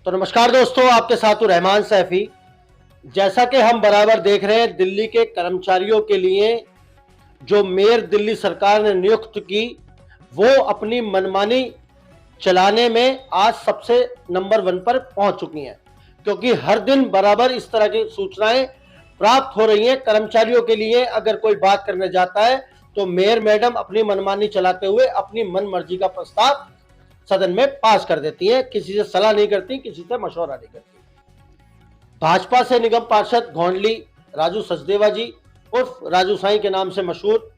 तो नमस्कार दोस्तों, आपके साथ हूं रहमान सैफी। जैसा कि हम बराबर देख रहे हैं, दिल्ली के कर्मचारियों के लिए जो मेयर दिल्ली सरकार ने नियुक्त की, वो अपनी मनमानी चलाने में आज सबसे नंबर 1 पर पहुंच चुकी हैं, क्योंकि हर दिन बराबर इस तरह की सूचनाएं प्राप्त हो रही हैं। कर्मचारियों के लिए अगर कोई बात करने जाता है तो मेयर मैडम अपनी मनमानी चलाते हुए अपनी मन मर्जी का प्रस्ताव सदन में पास कर देती हैं, किसी से सलाह नहीं करती, किसी से मशवरा नहीं करती। भाजपा से निगम पार्षद गोंडली राजू सचदेवा जी उर्फ राजू साईं के नाम से मशहूर,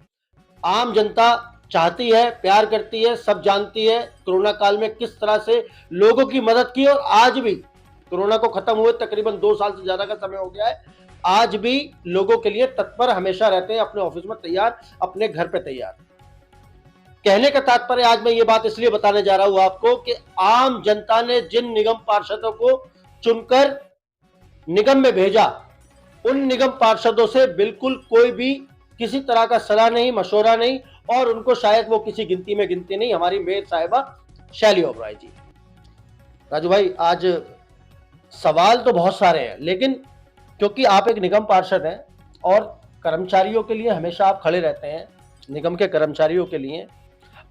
आम जनता चाहती है, प्यार करती है, सब जानती है कोरोना काल में किस तरह से लोगों की मदद की। और आज भी कोरोना को खत्म हुए तकरीबन 2 साल से ज्यादा का समय हो गया है, आज भी लोगों के लिए तत्पर हमेशा रहते हैं, अपने ऑफिस में तैयार, अपने घर पे तैयार। कहने का तात्पर्य आज मैं ये बात इसलिए बताने जा रहा हूं आपको कि आम जनता ने जिन निगम पार्षदों को चुनकर निगम में भेजा, उन निगम पार्षदों से बिल्कुल कोई भी किसी तरह का सलाह नहीं, मशवरा नहीं, और उनको शायद वो किसी गिनती में गिनती नहीं, हमारी मेयर साहिबा शैली ओबराय जी। राजू भाई, आज सवाल तो बहुत सारे हैं, लेकिन क्योंकि आप एक निगम पार्षद हैं और कर्मचारियों के लिए हमेशा आप खड़े रहते हैं, निगम के कर्मचारियों के लिए,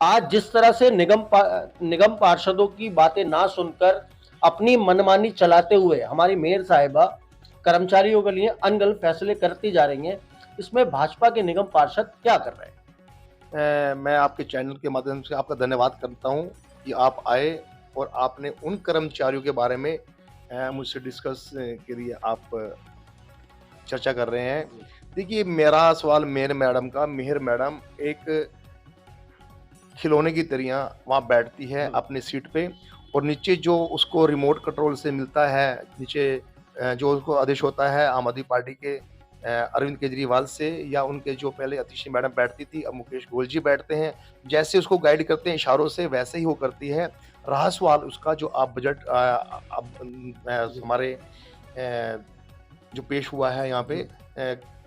आज जिस तरह से निगम पार्षदों की बातें ना सुनकर अपनी मनमानी चलाते हुए हमारी मेयर साहिबा कर्मचारियों के लिए अनगढ़ फैसले करती जा रही हैं, इसमें भाजपा के निगम पार्षद क्या कर रहे हैं? मैं आपके चैनल के माध्यम से आपका धन्यवाद करता हूं कि आप आए और आपने उन कर्मचारियों के बारे में मुझसे डिस्कस के लिए आप चर्चा कर रहे हैं। देखिए, मेरा सवाल मेयर मैडम एक खिलौने की तरह वहाँ बैठती है अपनी सीट पे, और नीचे जो उसको रिमोट कंट्रोल से मिलता है, नीचे जो उसको आदेश होता है आम आदमी पार्टी के अरविंद केजरीवाल से, या उनके जो पहले अतिशी मैडम बैठती थी, अब मुकेश गोयल जी बैठते हैं, जैसे उसको गाइड करते हैं इशारों से, वैसे ही वो करती है। रहा सवाल उसका जो आप बजट अब हमारे जो पेश हुआ है यहाँ पे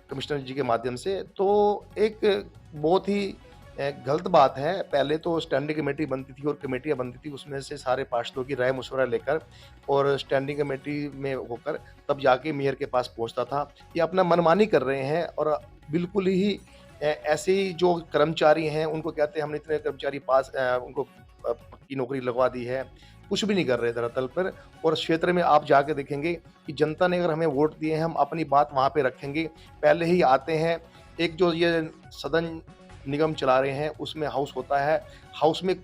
कमिश्नर जी के माध्यम से, तो एक बहुत ही गलत बात है। पहले तो स्टैंडिंग कमेटी बनती थी और कमेटियाँ बनती थी, उसमें से सारे पार्षदों की राय मशवरा लेकर और स्टैंडिंग कमेटी में होकर तब जाके मेयर के पास पहुंचता था। ये अपना मनमानी कर रहे हैं, और बिल्कुल ही ऐसे ही जो कर्मचारी हैं उनको कहते हैं हमने इतने कर्मचारी पास उनको पक्की नौकरी लगवा दी है, कुछ भी नहीं कर रहे दरअसल पर। और क्षेत्र में आप जाके देखेंगे कि जनता ने अगर हमें वोट दिए हैं, हम अपनी बात वहाँ पे रखेंगे। पहले ही आते हैं, एक जो ये सदन निगम चला रहे हैं उसमें हाउस होता है, हाउस में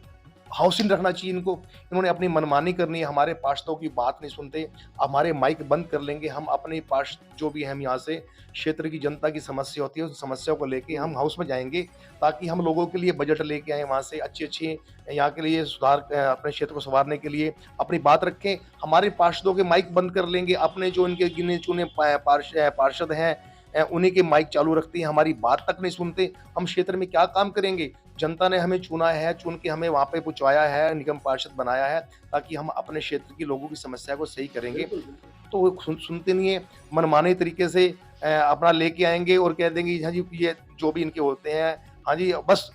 हाउसिंग रखना चाहिए इनको। इन्होंने अपनी मनमानी करनी है, हमारे पार्षदों की बात नहीं सुनते, हमारे माइक बंद कर लेंगे। हम अपने पार्षद जो भी हम यहाँ से क्षेत्र की जनता की समस्या होती है, उस समस्या को लेके हम हाउस में जाएंगे, ताकि हम लोगों के लिए बजट लेके आए वहाँ से, अच्छी यहाँ के लिए सुधार, अपने क्षेत्र को संवारने के लिए अपनी बात रखें। हमारे पार्षदों के माइक बंद कर लेंगे, अपने जो इनके गिने चुने पार्षद हैं उन्हीं के माइक चालू रखते हैं, हमारी बात तक नहीं सुनते। हम क्षेत्र में क्या काम करेंगे? जनता ने हमें चुना है, चुन के हमें वहाँ पे पहुँचाया है, निगम पार्षद बनाया है, ताकि हम अपने क्षेत्र की लोगों की समस्या को सही करेंगे। तो वो सुनते नहीं है, मनमाने तरीके से अपना लेके आएंगे और कह देंगे हाँ जी, ये जो भी इनके होते हैं, हाँ जी, बस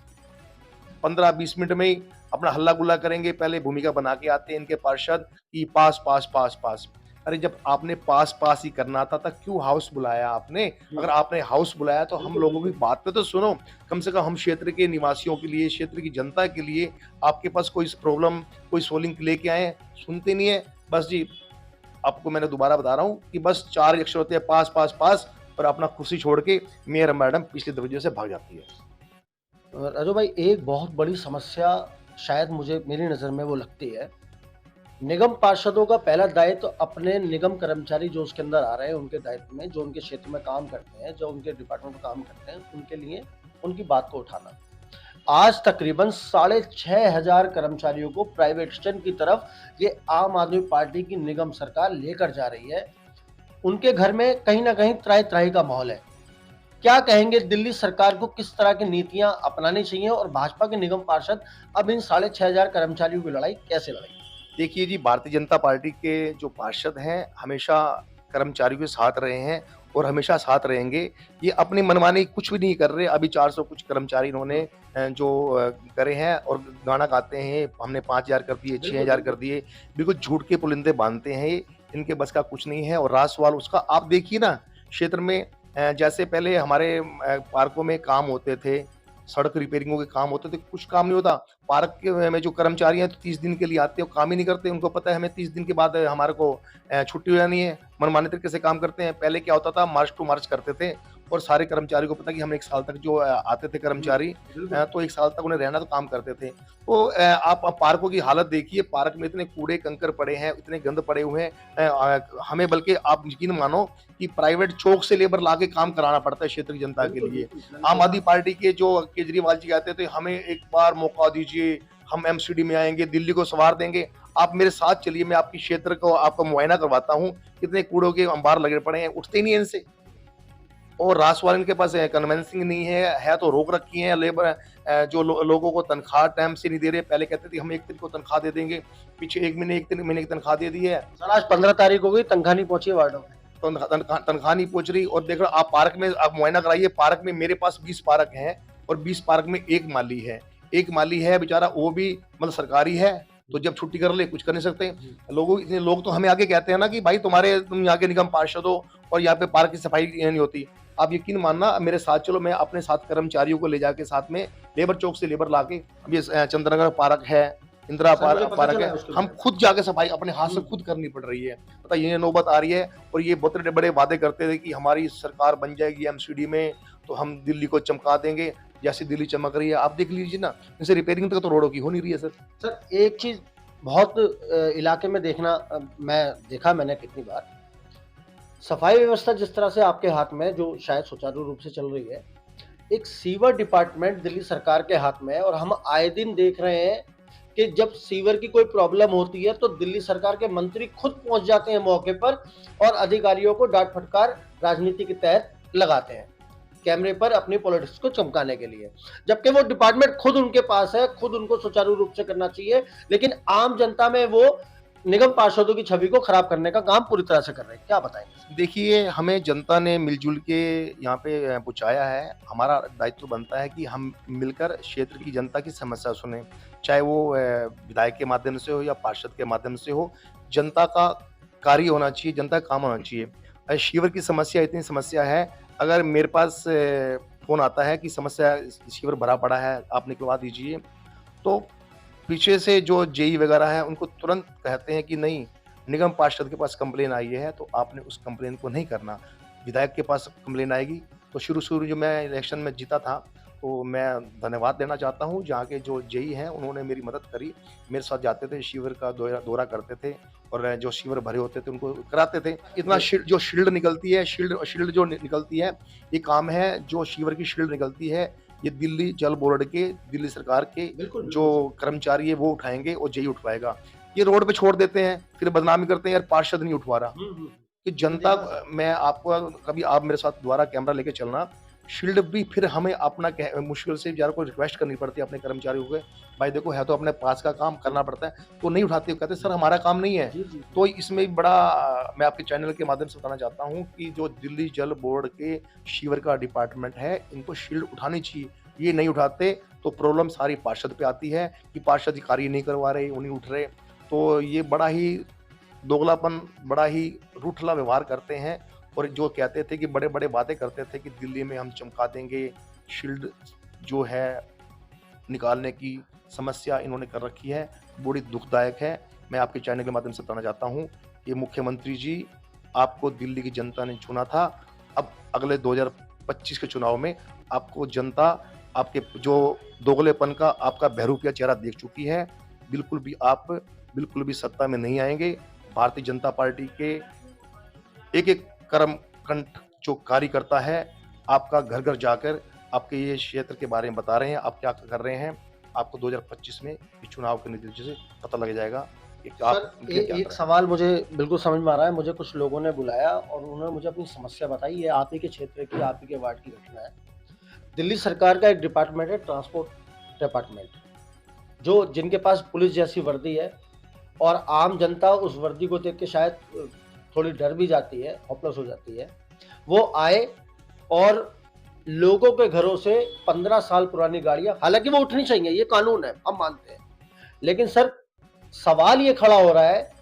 15-20 मिनट में ही अपना हल्ला गुल्ला करेंगे। पहले भूमिका बना के आते हैं इनके पार्षद कि पास पास पास पास। अरे, जब आपने पास पास ही करना था तो क्यों हाउस बुलाया आपने? अगर आपने हाउस बुलाया तो हम लोगों की बात पे तो सुनो। कम से कम हम क्षेत्र के निवासियों के लिए, क्षेत्र की जनता के लिए आपके पास कोई प्रॉब्लम, कोई सोल्विंग लेके आए, सुनते नहीं है। बस जी, आपको मैंने दोबारा बता रहा हूँ कि बस 4 अक्षर होते हैं, पास पास पास, और अपना कुर्सी छोड़ के मेयर मैडम पिछले दरवाजे से भाग जाती है। राजू भाई, एक बहुत बड़ी समस्या शायद मुझे मेरी नज़र में वो लगती है, निगम पार्षदों का पहला दायित्व तो अपने निगम कर्मचारी जो उसके अंदर आ रहे हैं उनके दायित्व में, जो उनके क्षेत्र में काम करते हैं, जो उनके डिपार्टमेंट में काम करते हैं, उनके लिए उनकी बात को उठाना। आज तकरीबन 6,500 कर्मचारियों को प्राइवेट स्टेशन की तरफ ये आम आदमी पार्टी की निगम सरकार लेकर जा रही है। उनके घर में कहीं ना कहीं त्राही त्राही का माहौल है। क्या कहेंगे, दिल्ली सरकार को किस तरह की नीतियां अपनानी चाहिए और भाजपा के निगम पार्षद अब इन 6,500 कर्मचारियों की लड़ाई कैसे लड़ेंगे? देखिए जी, भारतीय जनता पार्टी के जो पार्षद हैं हमेशा कर्मचारियों के साथ रहे हैं, और हमेशा साथ रहेंगे। ये अपनी मनमानी कुछ भी नहीं कर रहे। अभी 400 कुछ कर्मचारी इन्होंने करे हैं और गाना गाते हैं, हमने 5000 कर दिए, 6000 कर दिए। बिल्कुल झूठ के पुलिंदे बाँधते हैं ये, इनके बस का कुछ नहीं है। और रहा सवाल उसका, आप देखिए ना क्षेत्र में जैसे पहले हमारे पार्कों में काम होते थे, सड़क रिपेयरिंगों के काम होते थे, कुछ काम नहीं होता। पार्क के में जो कर्मचारी हैं 30 दिन के लिए आते हैं, वो काम ही नहीं करते। उनको पता है हमें 30 दिन के बाद हमारे को छुट्टी हो जानी है, मनमाने तरीके से काम करते हैं। पहले क्या होता था, मार्च टू मार्च करते थे और सारे कर्मचारी को पता कि हम 1 साल तक जो आते थे कर्मचारी, तो 1 साल तक उन्हें रहना तो काम करते थे। तो आप पार्कों की हालत देखिए, पार्क में इतने कूड़े-कंकर पड़े हैं, इतने गंद पड़े हुए हैं। हमें बल्कि आप यकीन मानो कि प्राइवेट चौक से लेबर लाके काम कराना पड़ता है क्षेत्र की जनता के लिए। आम आदमी पार्टी के जो केजरीवाल जी कहते थे, हमें एक बार मौका दीजिए, हम एमसीडी में आएँगे, दिल्ली को संवार देंगे। आप मेरे साथ चलिए, मैं आपके क्षेत्र को आपका मुआयना करवाता हूँ, कितने कूड़ों के अंबार लगे पड़े हैं, उठते ही नहीं है इनसे। और रासवाल इनके पास कन्वेंसिंग नहीं है तो रोक रखी है। लेबर जो लोगों को तनख्वाह टाइम से नहीं दे रहे। पहले कहते थे हम 1 दिन को तनख्वाह दे देंगे, पीछे 1 महीने 1 महीने की तनख्वाह दे दी है। सर आज 15 तारीख हो गई, तनख्वाह नहीं पहुंची है वार्डों में। तनख्वाह नहीं पहुंच रही। और देख लो आप पार्क में आप मुआयना कराइए, पार्क में मेरे पास 20 पार्क हैं और 20 पार्क में एक माली है। एक माली है बेचारा, वो भी मतलब सरकारी है, तो जब छुट्टी कर ले कुछ कर नहीं सकते। इतने लोग तो हमें आगे कहते हैं ना कि भाई तुम यहाँ के निगम पार्षद हो और यहाँ पे पार्क की सफाई नहीं होती। आप यकीन मानना, मेरे साथ चलो, मैं अपने साथ कर्मचारियों को ले जाके साथ में लेबर चौक से लेबर लाके, अब ये चंद्रनगर पार्क है, इंदिरा पार्क है, हम खुद जाके सफाई अपने हाथ से खुद करनी पड़ रही है। पता ये नौबत आ रही है। और ये बहुत बड़े वादे करते थे कि हमारी सरकार बन जाएगी एमसीडी में तो हम दिल्ली को चमका देंगे। जैसी दिल्ली चमक रही है आप देख लीजिए ना, इनसे रिपेयरिंग तक तो रोडों की हो नहीं रही है। सर एक चीज बहुत इलाके में देखना, मैंने कितनी बार सफाई व्यवस्था जिस तरह से आपके हाथ में, जो शायद सुचारू रूप से चल रही है, एक सीवर डिपार्टमेंट दिल्ली सरकार के हाथ में है। और हम आए दिन देख रहे हैं कि जब सीवर की कोई प्रॉब्लम होती है तो दिल्ली सरकार के मंत्री खुद पहुंच जाते हैं मौके पर और अधिकारियों को डांट फटकार राजनीति के तहत लगाते हैं कैमरे पर अपनी पॉलिटिक्स को चमकाने के लिए, जबकि वो डिपार्टमेंट खुद उनके पास है, खुद उनको सुचारू रूप से करना चाहिए। लेकिन आम जनता में वो निगम पार्षदों की छवि को खराब करने का काम पूरी तरह से कर रहे हैं। क्या बताएंगे? देखिए, हमें जनता ने मिलजुल के यहाँ पे पहुँचाया है। हमारा दायित्व बनता है कि हम मिलकर क्षेत्र की जनता की समस्या सुने, चाहे वो विधायक के माध्यम से हो या पार्षद के माध्यम से हो। जनता का कार्य होना चाहिए, जनता का काम होना चाहिए। शिविर की समस्या इतनी समस्या है, अगर मेरे पास फ़ोन आता है कि समस्या शिविर भरा पड़ा है, आप निकलवा दीजिए, तो पीछे से जो जेई वगैरह है उनको तुरंत कहते हैं कि नहीं, निगम पार्षद के पास कंप्लेन आई है तो आपने उस कंप्लेन को नहीं करना। विधायक के पास कंप्लेन आएगी तो शुरू जो मैं इलेक्शन में जीता था, तो मैं धन्यवाद देना चाहता हूँ जहाँ के जो जेई हैं उन्होंने मेरी मदद करी। मेरे साथ जाते थे, शिविर का दौरा करते थे और जो शिविर भरे होते थे उनको कराते थे। इतना जो शील्ड निकलती है, शील्ड जो निकलती है, ये काम है जो शिविर की शील्ड निकलती है, ये दिल्ली जल बोर्ड के, दिल्ली सरकार के जो कर्मचारी है वो उठाएंगे और जेई उठवाएगा। ये रोड पे छोड़ देते हैं, फिर बदनामी करते हैं यार पार्षद नहीं उठवा रहा। कि जनता, मैं आपको कभी आप मेरे साथ दोबारा कैमरा लेके चलना, शील्ड भी फिर हमें अपना मुश्किल से यार को रिक्वेस्ट करनी पड़ती है अपने कर्मचारियों को, भाई देखो है तो अपने पास का काम करना पड़ता है, तो नहीं उठाते, कहते सर हमारा काम नहीं है। तो इसमें बड़ा मैं आपके चैनल के माध्यम से बताना चाहता हूँ कि जो दिल्ली जल बोर्ड के शिविर का डिपार्टमेंट है, इनको शील्ड उठानी चाहिए। ये नहीं उठाते तो प्रॉब्लम सारी पार्षद पे आती है कि पार्षद कार्य नहीं करवा रहे, उन्हीं उठ रहे। तो ये बड़ा ही दोगलापन, बड़ा ही रूठला व्यवहार करते हैं। और जो कहते थे कि बड़े बड़े बातें करते थे कि दिल्ली में हम चमका देंगे, शील्ड जो है निकालने की समस्या इन्होंने कर रखी है, बड़ी दुखदायक है। मैं आपके चैनल के माध्यम से बताना चाहता हूँ कि मुख्यमंत्री जी, आपको दिल्ली की जनता ने चुना था, अब अगले 2025 के चुनाव में आपको जनता आपके जो दोगलेपन का आपका बहरूपिया चेहरा देख चुकी है। बिल्कुल भी सत्ता में नहीं आएंगे। भारतीय जनता पार्टी के एक कर्मकंठ जो कार्यकर्ता है, आपका घर घर जाकर आपके ये क्षेत्र के बारे में बता रहे हैं, आप क्या कर रहे हैं। आपको 2025 में इस चुनाव के नतीजे से पता लग जाएगा। एक सवाल मुझे बिल्कुल समझ में आ रहा है। मुझे कुछ लोगों ने बुलाया और उन्होंने मुझे अपनी समस्या बताई। ये आप ही के क्षेत्र की, आप ही के वार्ड की घटना है। दिल्ली सरकार का एक डिपार्टमेंट है, ट्रांसपोर्ट डिपार्टमेंट, जो जिनके पास पुलिस जैसी वर्दी है और आम जनता उस वर्दी को देख के शायद थोड़ी डर भी जाती है, हॉपलेस हो जाती है। वो आए और लोगों के घरों से 15 साल पुरानी गाड़ियां, हालांकि वो उठनी चाहिए, ये कानून है, हम मानते हैं, लेकिन सर सवाल ये खड़ा हो रहा है,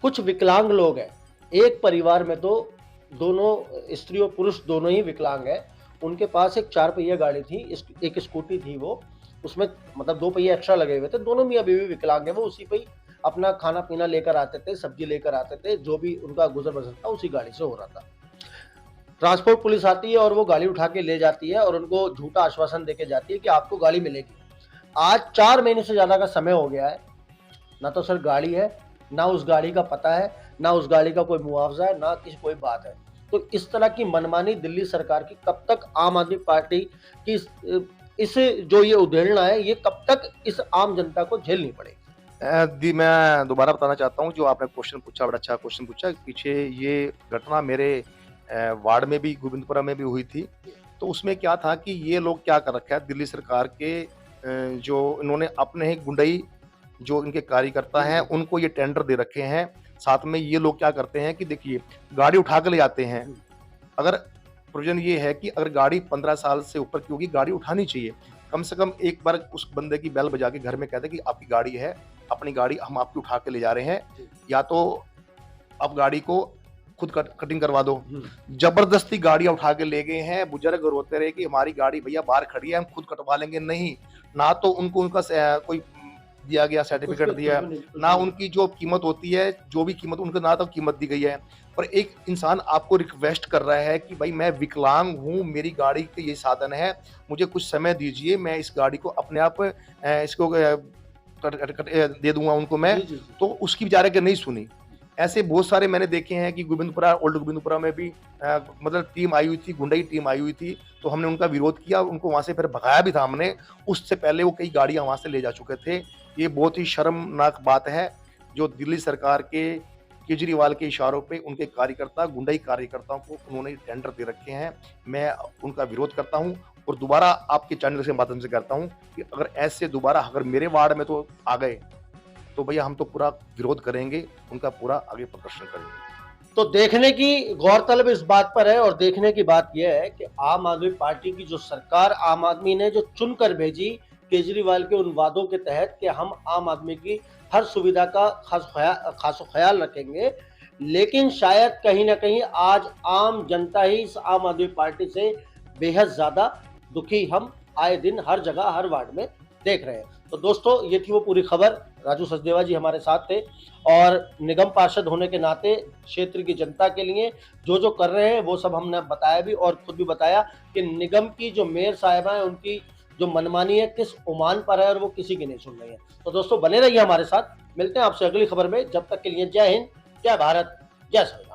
कुछ विकलांग लोग हैं, एक परिवार में तो दोनों स्त्री और पुरुष दोनों ही विकलांग हैं, उनके पास एक 4 पहिया गाड़ी थी, एक स्कूटी थी, वो उसमें मतलब 2 पहिए एक्स्ट्रा लगे हुए थे, दोनों मियाँ बीवी विकलांग है, वो उसी पे ही अपना खाना पीना लेकर आते थे, सब्जी लेकर आते थे, जो भी उनका गुजर बसर था उसी गाड़ी से हो रहा था। ट्रांसपोर्ट पुलिस आती है और वो गाड़ी उठा के ले जाती है और उनको झूठा आश्वासन देके जाती है कि आपको गाड़ी मिलेगी। आज 4 महीने से ज्यादा का समय हो गया है, ना तो सर गाड़ी है, ना उस गाड़ी का पता है, ना उस गाड़ी का कोई मुआवजा है, ना किसी कोई बात है। तो इस तरह की मनमानी दिल्ली सरकार की कब तक, आम आदमी पार्टी की इस जो ये उधेड़ना है, ये कब तक इस आम जनता को झेलनी पड़ेगी? दी मैं दोबारा बताना चाहता हूँ, जो आपने क्वेश्चन पूछा, बड़ा अच्छा क्वेश्चन पूछा। पीछे ये घटना मेरे वार्ड में भी, गोविंदपुरा में भी हुई थी। तो उसमें क्या था कि ये लोग क्या कर रखा है, दिल्ली सरकार के जो इन्होंने अपने ही गुंडई जो इनके कार्यकर्ता हैं, उनको ये टेंडर दे रखे हैं। साथ में ये लोग क्या करते हैं कि देखिए, गाड़ी उठा के ले जाते हैं। अगर प्रोविजन ये है कि अगर गाड़ी 15 साल से ऊपर की होगी, गाड़ी उठानी चाहिए। कम से कम एक बार उस बंदे की बेल बजा के घर में कह दे कि आपकी गाड़ी है, अपनी गाड़ी हम आपकी उठा के ले जा रहे हैं, या तो आप गाड़ी को खुद कटिंग करवा दो। जबरदस्ती गाड़ियां उठा के ले गए हैं, बुजुर्ग रोते रहे कि हमारी गाड़ी भैया बाहर खड़ी है, हम खुद कटवा लेंगे। नहीं, ना तो उनको उनका कोई दिया गया सर्टिफिकेट दिया, ना उनकी जो कीमत होती है, जो भी कीमत उनको, ना तो कीमत दी गई है। और एक इंसान आपको रिक्वेस्ट कर रहा है कि भाई मैं विकलांग हूँ, मेरी गाड़ी के ये साधन है, मुझे कुछ समय दीजिए, मैं इस गाड़ी को अपने आप इसको दे दूंगा उनको मैं। तो उसकी बेचारे के नहीं सुनी। ऐसे बहुत सारे मैंने देखे हैं कि गोविंदपुरा, ओल्ड गोविंदपुरा में भी मतलब टीम आई हुई थी, गुंडई टीम आई हुई थी, तो हमने उनका विरोध किया, उनको वहां से फिर भगाया भी था हमने। उससे पहले वो कई गाड़ियां वहां से ले जा चुके थे। ये बहुत ही शर्मनाक बात है, जो दिल्ली सरकार के केजरीवाल के इशारों पे उनके कार्यकर्ता, गुंडई कार्यकर्ताओं को उन्होंने टेंडर दे रखे हैं। मैं उनका विरोध करता हूं और दोबारा आपके चैनल के माध्यम से करता हूं कि अगर ऐसे दोबारा अगर मेरे वार्ड में तो आ गए, तो भैया हम तो पूरा विरोध करेंगे, उनका पूरा आगे प्रदर्शन करेंगे। तो देखने की गौरतलब इस बात पर है, और देखने की बात यह है कि आम आदमी पार्टी की जो सरकार, आम आदमी ने जो चुनकर भेजी केजरीवाल के उन वादों के तहत कि हम आम आदमी की हर सुविधा का खास ख्याल रखेंगे, लेकिन शायद कहीं ना कहीं आज आम जनता ही इस आम आदमी पार्टी से बेहद ज्यादा दुखी हम आए दिन हर जगह हर वार्ड में देख रहे हैं। तो दोस्तों, ये थी वो पूरी खबर। राजू सचदेवा जी हमारे साथ थे, और निगम पार्षद होने के नाते क्षेत्र की जनता के लिए जो जो कर रहे हैं वो सब हमने बताया भी, और खुद भी बताया कि निगम की जो मेयर साहिबा है, उनकी जो मनमानी है किस उमान पर है, और वो किसी की नहीं सुन रही है। तो दोस्तों, बने रहिए हमारे साथ, मिलते हैं आपसे अगली खबर में। जब तक के लिए जय हिंद, जय भारत, जय संविधान।